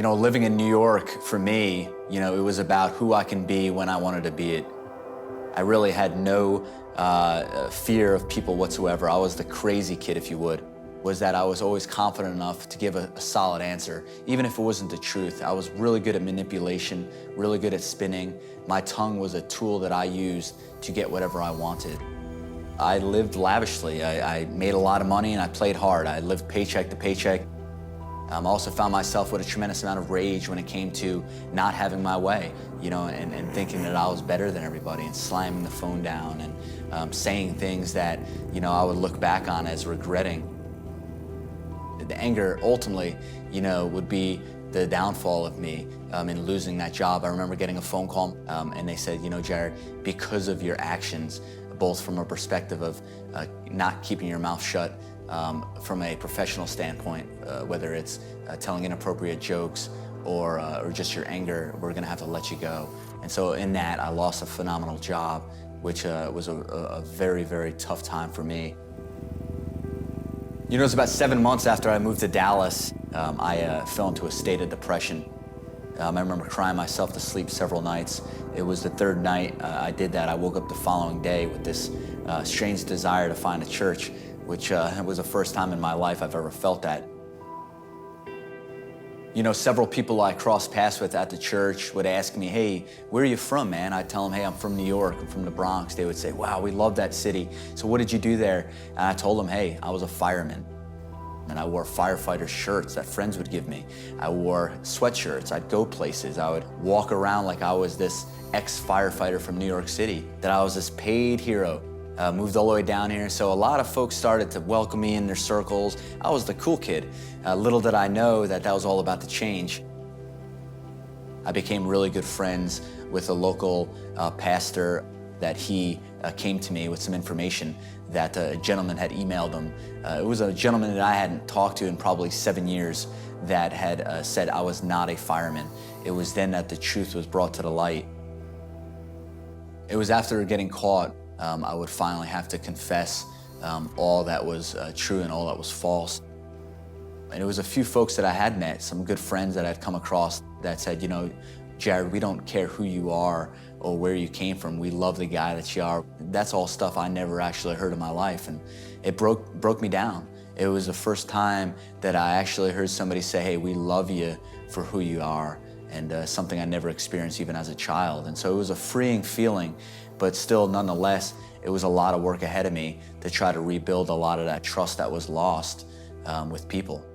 Living in New York, for me, it was about who I can be when I wanted to be it. I really had no fear of people whatsoever. I was the crazy kid, if you would, was that I was always confident enough to give a solid answer, even if it wasn't the truth. I was really good at manipulation, really good at spinning. My tongue was a tool that I used to get whatever I wanted. I lived lavishly. I made a lot of money and I played hard. I lived paycheck to paycheck. I also found myself with a tremendous amount of rage when it came to not having my way, and thinking that I was better than everybody and slamming the phone down and saying things that, I would look back on as regretting. The anger ultimately, would be the downfall of me in losing that job. I remember getting a phone call and they said, Jared, because of your actions, both from a perspective of not keeping your mouth shut, from a professional standpoint, whether it's telling inappropriate jokes or just your anger, we're gonna have to let you go. And so in that, I lost a phenomenal job, which was a very, very tough time for me. It was about 7 months after I moved to Dallas, I fell into a state of depression. I remember crying myself to sleep several nights. It was the third night I did that. I woke up the following day with this strange desire to find a church, which was the first time in my life I've ever felt that. Several people I crossed paths with at the church would ask me, hey, where are you from, man? I'd tell them, hey, I'm from New York, I'm from the Bronx. They would say, wow, we love that city. So what did you do there? And I told them, hey, I was a fireman. And I wore firefighter shirts that friends would give me. I wore sweatshirts, I'd go places. I would walk around like I was this ex-firefighter from New York City, that I was this paid hero. Moved all the way down here, so a lot of folks started to welcome me in their circles. I was the cool kid. Little did I know that was all about to change. I became really good friends with a local pastor that he came to me with some information that a gentleman had emailed him. It was a gentleman that I hadn't talked to in probably 7 years that had said I was not a fireman. It was then that the truth was brought to the light. It was after getting caught I would finally have to confess all that was true and all that was false. And it was a few folks that I had met, some good friends that I'd come across that said, Jared, we don't care who you are or where you came from. We love the guy that you are. That's all stuff I never actually heard in my life, and it broke me down. It was the first time that I actually heard somebody say, hey, we love you for who you are, and something I never experienced even as a child. And so it was a freeing feeling, but still, nonetheless, it was a lot of work ahead of me to try to rebuild a lot of that trust that was lost with people.